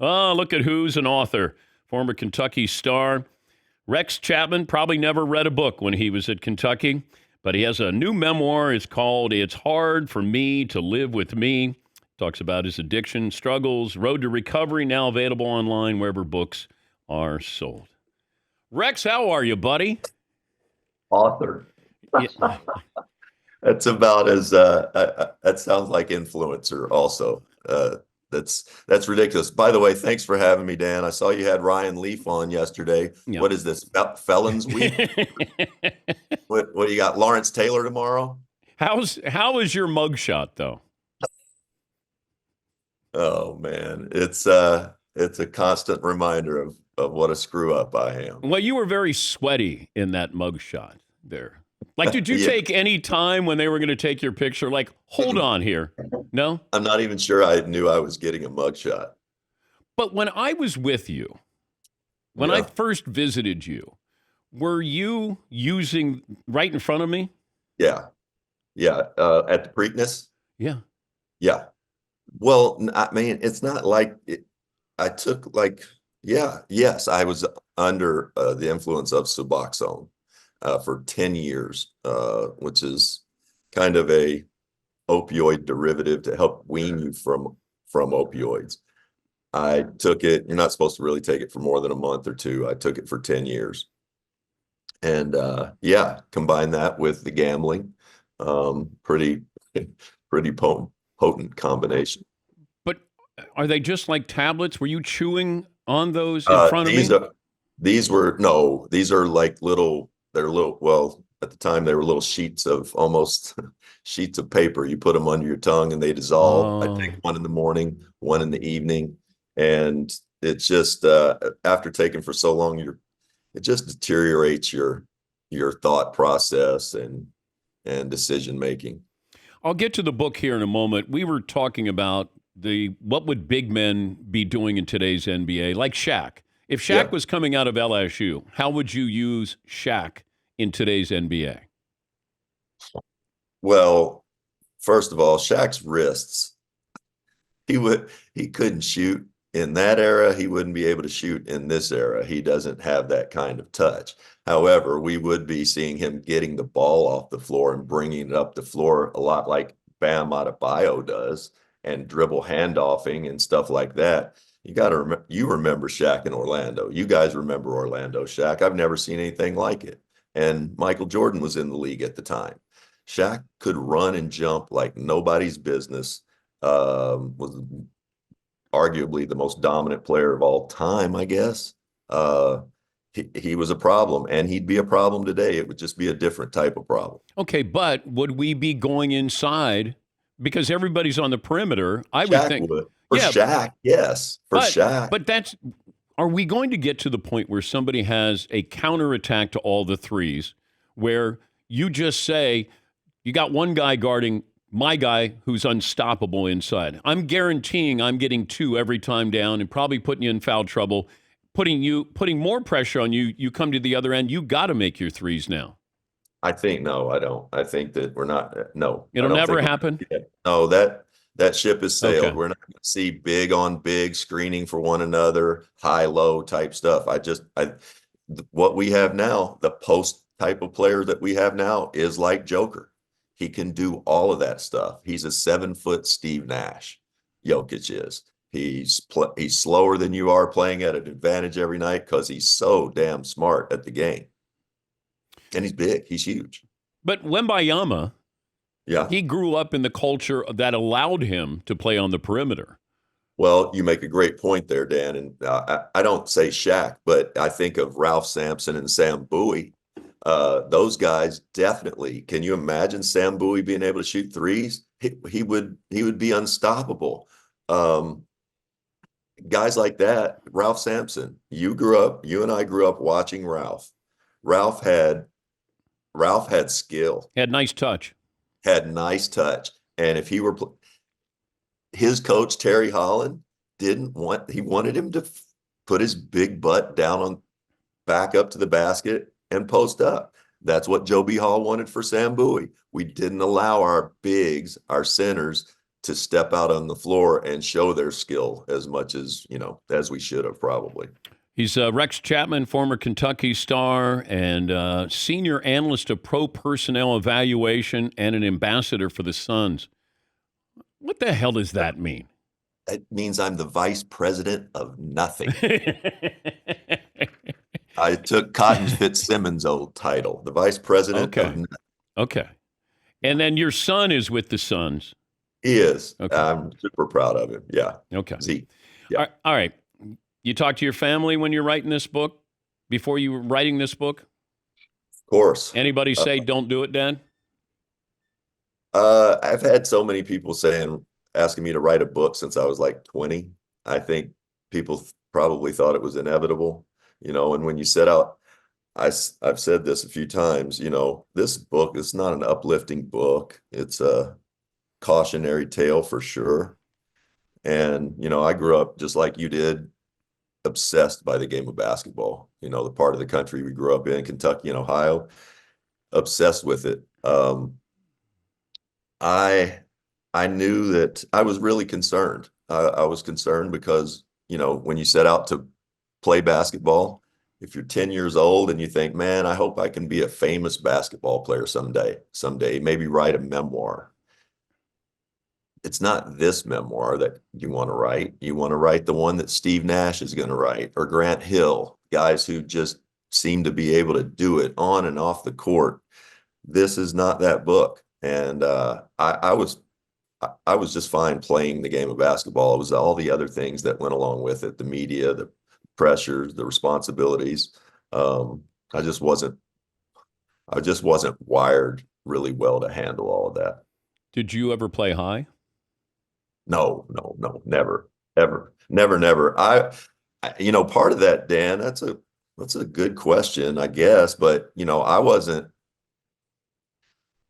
Oh, look at who's an author. Former Kentucky star. Rex Chapman probably never read a book when he was at Kentucky, but he has a new memoir. It's called It's Hard for Me to Live with Me. Talks about his addiction, struggles, road to recovery, now available online wherever books are sold. Rex, how are you, buddy? Author. Yeah. That's about as that sounds like influencer also. That's ridiculous. By the way, thanks for having me, Dan. I saw you had Ryan Leaf on yesterday. Yeah. What is this? Felons Week? What do you got? Lawrence Taylor tomorrow? How is your mugshot though? Oh man, it's a constant reminder of what a screw up I am. Well, you were very sweaty in that mugshot there. Like, did you Yeah. take any time when they were going to take your picture? Like, hold on here. No? I'm not even sure I knew I was getting a mugshot. But when I was with you, when I Yeah. first visited you, were you using right in front of me? Yeah. Yeah. At the Preakness? Yeah. Yeah. Well, I mean, it's not like I took yes, I was under the influence of Suboxone for 10 years, which is kind of a opioid derivative to help wean you from opioids. I took it, you're not supposed to really take it for more than a month or two. I took it for 10 years. And yeah, combine that with the gambling, pretty pretty potent combination. But are they just like tablets? Were you chewing on those in Uh, front of these me? are these were no, these are like they're little, well, at the time they were little sheets of almost sheets of paper. You put them under your tongue and they dissolve. I take Oh. one in the morning, one in the evening, and it's just after taking for so long, it just deteriorates your thought process and decision making. I'll get to the book here in a moment. We were talking about the what would big men be doing in today's NBA, like Shaq. If Shaq Yeah. was coming out of LSU, how would you use Shaq in today's NBA? Well, first of all, Shaq's wrists. He couldn't shoot in that era. He wouldn't be able to shoot in this era. He doesn't have that kind of touch. However, we would be seeing him getting the ball off the floor and bringing it up the floor a lot like Bam Adebayo does, and dribble handoffing and stuff like that. You remember Shaq in Orlando. You guys remember Orlando Shaq. I've never seen anything like it. And Michael Jordan was in the league at the time. Shaq could run and jump like nobody's business. Was arguably the most dominant player of all time, I guess. He was a problem, and he'd be a problem today. It would just be a different type of problem. Okay, but would we be going inside because everybody's on the perimeter? I would Shaq think, would. For yeah, Shaq, yes. For but Shaq. but that's are we going to get to the point where somebody has a counterattack to all the threes where you just say you got one guy guarding my guy who's unstoppable inside. I'm guaranteeing I'm getting two every time down and probably putting you in foul trouble, putting more pressure on you. You come to the other end, you got to make your threes now. I think no, I don't. I think that we're not. No, I It'll don't never think. happen. No, that ship has sailed. Okay. We're not going to see big on big screening for one another, high low type stuff. What we have now, the post type of player that we have now is like Joker. He can do all of that stuff. He's a 7 foot Steve Nash. Jokic is. He's slower than you are, playing at an advantage every night because he's so damn smart at the game. And he's big. He's huge. But Wembayama, Yeah. he grew up in the culture that allowed him to play on the perimeter. Well, you make a great point there, Dan. And I don't say Shaq, but I think of Ralph Sampson and Sam Bowie. Those guys definitely. Can you imagine Sam Bowie being able to shoot threes? He would be unstoppable. Guys like that, Ralph Sampson. You and I grew up watching Ralph. Ralph had Ralph had skill, Had nice touch. had nice touch, and if he were his coach Terry Holland he wanted him to put his big butt down on back up to the basket and post up. That's what Joe B. Hall wanted for Sam Bowie. We didn't allow our bigs, our centers, to step out on the floor and show their skill as much as, as we should have probably. He's Rex Chapman, former Kentucky star and senior analyst of pro personnel evaluation and an ambassador for the Suns. What the hell does that mean? It means I'm the vice president of nothing. I took Cotton Fitzsimmons' old title, the vice president of nothing. Okay. And then your son is with the Suns. He is. Okay. I'm super proud of him. Yeah. Okay. Z. Yeah. All right. You talk to your family when you're writing this book? Before you were writing this book? Of course. Anybody say, don't do it, Dad? I've had so many people asking me to write a book since I was like 20. I think people probably thought it was inevitable, and when you set out, I've said this a few times, this book is not an uplifting book. It's a cautionary tale for sure. And, I grew up just like you did, obsessed by the game of basketball, the part of the country we grew up in, Kentucky and Ohio, obsessed with it. I knew that I was really concerned. I was concerned because, when you set out to play basketball, if you're 10 years old and you think, man, I hope I can be a famous basketball player someday, maybe write a memoir. It's not this memoir that you want to write. You want to write the one that Steve Nash is going to write, or Grant Hill, guys who just seem to be able to do it on and off the court. This is not that book. And I was just fine playing the game of basketball. It was all the other things that went along with it, the media, the pressures, the responsibilities. I just wasn't wired really well to handle all of that. Did you ever play high? No, never, ever, never. Part of that, Dan, that's a good question, I guess. But,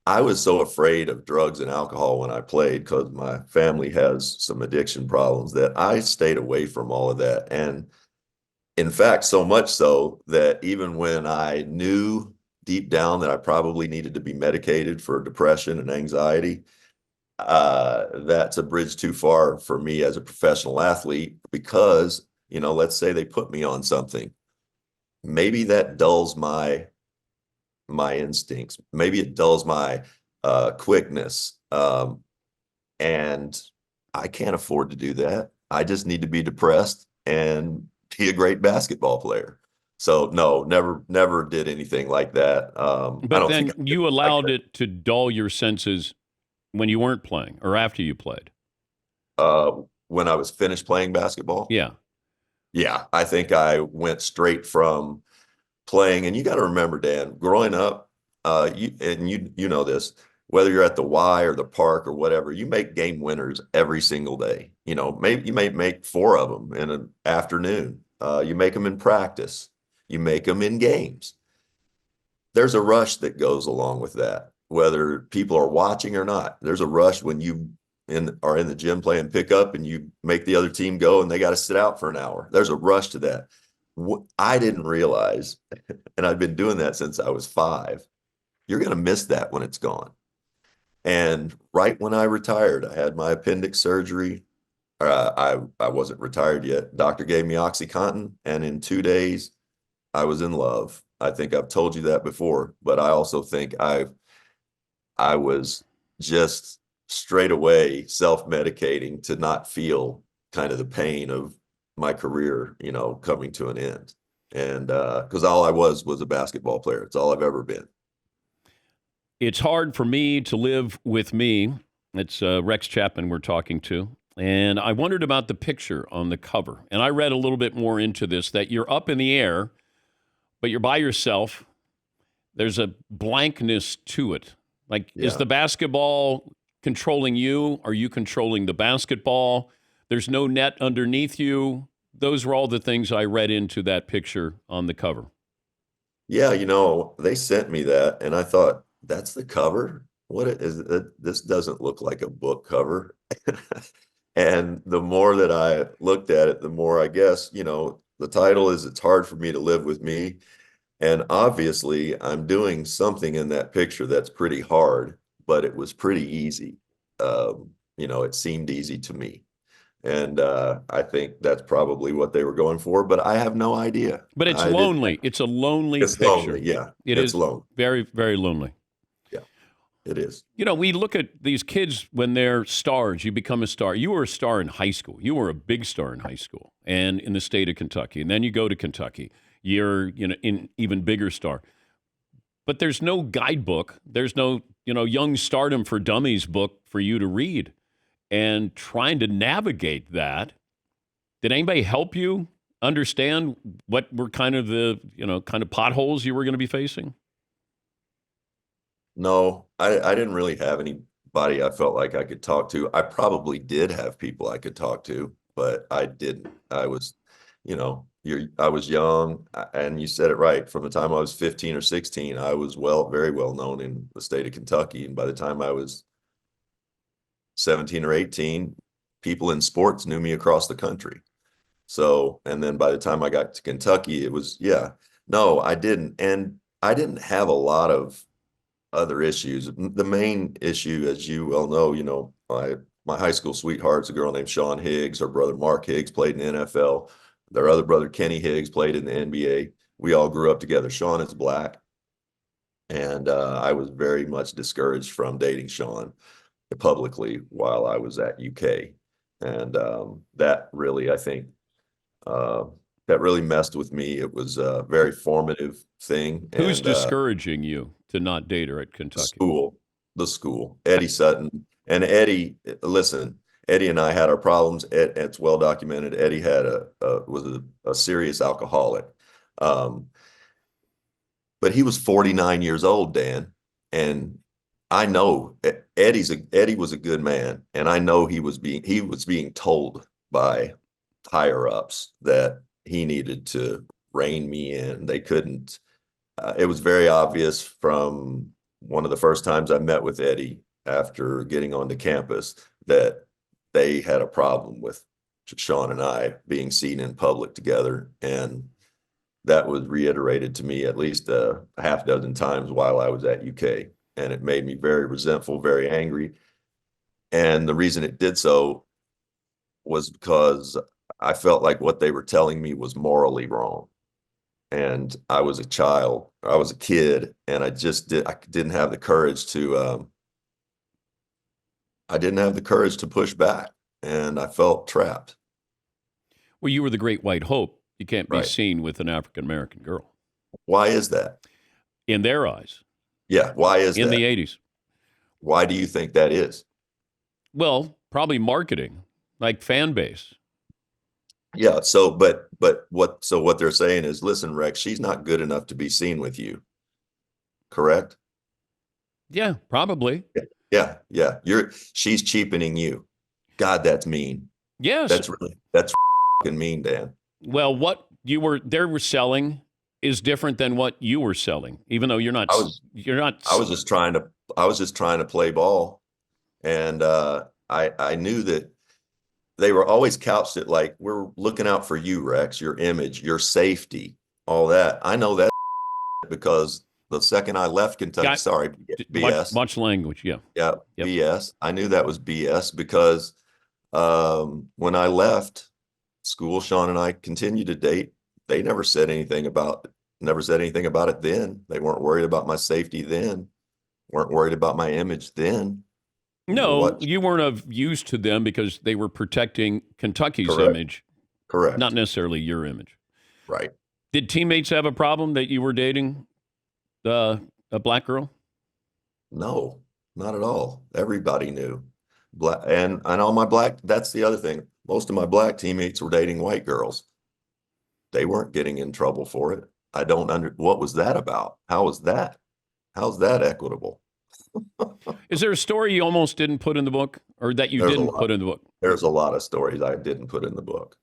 I was so afraid of drugs and alcohol when I played because my family has some addiction problems that I stayed away from all of that. And in fact, so much so that even when I knew deep down that I probably needed to be medicated for depression and anxiety, that's a bridge too far for me as a professional athlete because, let's say they put me on something. Maybe that dulls my instincts. Maybe it dulls my quickness. And I can't afford to do that. I just need to be depressed and be a great basketball player. So no, never did anything like that. But then you allowed it to dull your senses when you weren't playing or after you played. When I was finished playing basketball? Yeah. Yeah. I think I went straight from playing, and you got to remember, Dan, growing up, you know this, whether you're at the Y or the park or whatever, you make game winners every single day. Maybe you may make 4 of them in an afternoon. You make them in practice. You make them in games. There's a rush that goes along with that, whether people are watching or not. There's a rush when you are in the gym playing pickup and you make the other team go and they got to sit out for an hour. There's a rush to that. I didn't realize, and I've been doing that since I was 5, you're going to miss that when it's gone. And right when I retired, I had my appendix surgery. I wasn't retired yet. Doctor gave me OxyContin, and in 2 days, I was in love. I think I've told you that before, but I also think I was just straight away self-medicating to not feel kind of the pain of my career, coming to an end. And because all I was a basketball player. It's all I've ever been. It's hard for me to live with me. It's Rex Chapman we're talking to. And I wondered about the picture on the cover. And I read a little bit more into this, that you're up in the air, but you're by yourself. There's a blankness to it. Like, Is the basketball controlling you? Are you controlling the basketball? There's no net underneath you. Those were all the things I read into that picture on the cover. Yeah, they sent me that, and I thought, that's the cover? What is it? This doesn't look like a book cover. And the more that I looked at it, the more I guess, the title is It's Hard for Me to Live with Me. And obviously, I'm doing something in that picture that's pretty hard, but it was pretty easy. it seemed easy to me. And I think that's probably what they were going for, but I have no idea. But it's I didn't. lonely. It's a lonely It's picture. lonely. Yeah, It it's is lonely. very, very lonely. Yeah, it is. We look at these kids when they're stars. You become a star. You were a star in high school. You were a big star in high school and in the state of Kentucky. And then you go to Kentucky. You're, an even bigger star. But there's no guidebook. There's no, young stardom for dummies book for you to read. And trying to navigate that, did anybody help you understand what were kind of the, kind of potholes you were going to be facing? No, I didn't really have anybody I felt like I could talk to. I probably did have people I could talk to, but I didn't. I was, I was young, and you said it right. From the time I was 15 or 16, I was very well known in the state of Kentucky. And by the time I was 17 or 18, people in sports knew me across the country. So, and then by the time I got to Kentucky, it was, yeah, no, I didn't. And I didn't have a lot of other issues. The main issue, as you well know, my high school sweetheart's a girl named Sean Higgs. Her brother Mark Higgs played in the NFL. Their other brother Kenny Higgs played in the NBA. We all grew up together. Sean is black, and I was very much discouraged from dating Sean publicly while I was at UK, and that really, I think, uh, that really messed with me. It was a very formative thing, Who's and discouraging you to not date her at the Kentucky? school, the school, Eddie Sutton. And Eddie, listen, Eddie and I had our problems. It's well documented. Eddie was a serious alcoholic. Um, but he was 49 years old, Dan. And I know Eddie was a good man. And I know he was being told by higher ups that he needed to rein me in. They couldn't. It was very obvious from one of the first times I met with Eddie after getting onto campus that they had a problem with Sean and I being seen in public together. And that was reiterated to me at least a half dozen times while I was at UK. And it made me very resentful, very angry. And the reason it did so was because I felt like what they were telling me was morally wrong. And I was a child, I was a kid, and I didn't have the courage to push back, and I felt trapped. Well, you were the great white hope. You can't be Right. seen with an African American girl Why is that? in their eyes Yeah, why is in the that? 80s. Why do you think that is? Well, probably marketing, like fan base. Yeah, so what they're saying is, listen, Rex, she's not good enough to be seen with you. Correct? Yeah, probably. Yeah. She's cheapening you. God, that's mean. Yes. That's fucking mean, Dan. Well, what they were selling is different than what you were selling, even though you're not. I was just trying to play ball, and I knew that they were always couched it like, we're looking out for you, Rex, your image, your safety, all that. I know that because the second I left Kentucky, sorry, BS. Much language, yeah. Yeah, Yep. BS. I knew that was BS because when I left school, Sean and I continued to date. They never said anything about it then. They weren't worried about my safety then, weren't worried about my image then. No, you weren't of use to them because they were protecting Kentucky's Correct. image, Correct. not necessarily your image. Right. Did teammates have a problem that you were dating a black girl? No, not at all. Everybody knew. And all my black, that's the other thing. Most of my black teammates were dating white girls. They weren't getting in trouble for it. What was that about? How's that equitable? Is there a story you almost didn't put in the book, or that you didn't put in the book? There's a lot of stories I didn't put in the book.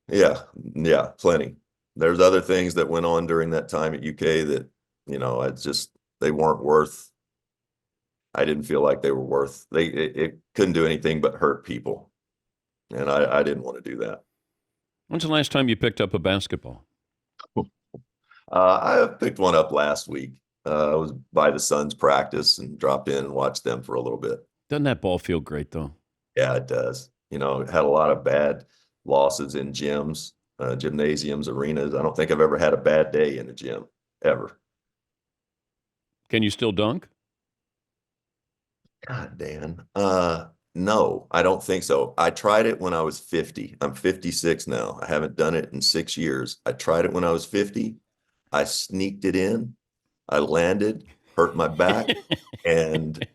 Yeah, plenty. There's other things that went on during that time at UK that, they weren't worth. I didn't feel like they were worth. It couldn't do anything but hurt people, and I didn't want to do that. When's the last time you picked up a basketball? I picked one up last week. I was by the Suns practice and dropped in and watched them for a little bit. Doesn't that ball feel great, though? Yeah, it does. Had a lot of bad losses in gyms, gymnasiums, arenas. I don't think I've ever had a bad day in a gym, ever. Can you still dunk? God, Dan. No, I don't think so. I tried it when I was 50. I'm 56 now. I haven't done it in 6 years. I tried it when I was 50. I sneaked it in. I landed, hurt my back, and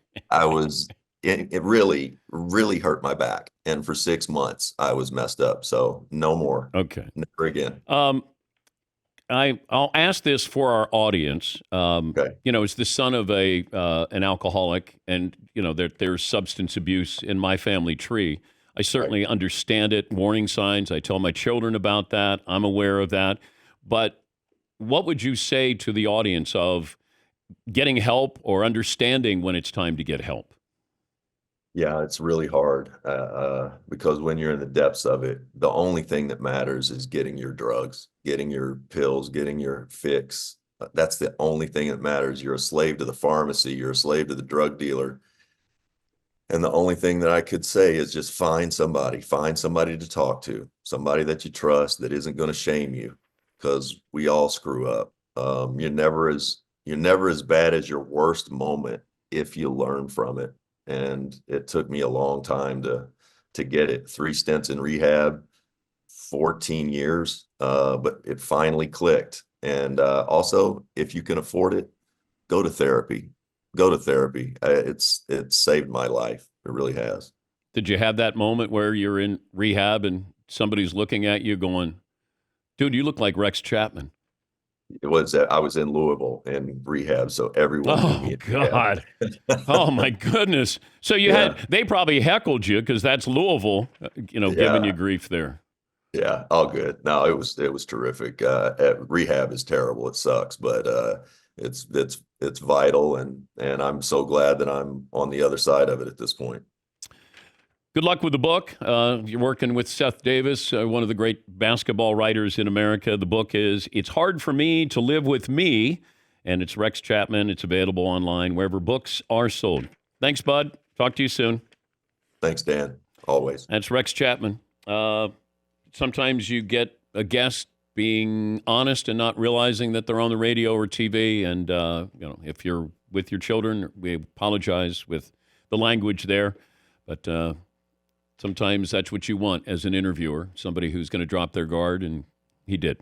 it really, really hurt my back. And for 6 months, I was messed up. So no more. Okay. Never again. I'll ask this for our audience. Okay. As the son of an alcoholic, and there's substance abuse in my family tree. I certainly understand it. Warning signs. I tell my children about that. I'm aware of that. But what would you say to the audience of getting help or understanding when it's time to get help? Yeah, it's really hard because when you're in the depths of it, the only thing that matters is getting your drugs, getting your pills, getting your fix. That's the only thing that matters. You're a slave to the pharmacy, you're a slave to the drug dealer. And the only thing that I could say is just find somebody to talk to, somebody that you trust that isn't going to shame you, because we all screw up. You're never as bad as your worst moment if you learn from it. And it took me a long time to get it. 3 stints in rehab, 14 years, but it finally clicked. And also, if you can afford it, go to therapy. Go to therapy. It's saved my life. It really has. Did you have that moment where you're in rehab and somebody's looking at you going, dude, you look like Rex Chapman? I was in Louisville in rehab, so everyone knew me. God. Oh, my goodness. So they probably heckled you because that's Louisville, giving you grief there. Yeah, all good. No, it was terrific. Rehab is terrible. It sucks, but it's vital, and I'm so glad that I'm on the other side of it at this point. Good luck with the book. You're working with Seth Davis, one of the great basketball writers in America. The book is It's Hard for Me to Live with Me, and it's Rex Chapman. It's available online wherever books are sold. Thanks, bud. Talk to you soon. Thanks, Dan. Always. That's Rex Chapman. Sometimes you get a guest being honest and not realizing that they're on the radio or TV. And, if you're with your children, we apologize with the language there. But sometimes that's what you want as an interviewer, somebody who's going to drop their guard, and he did.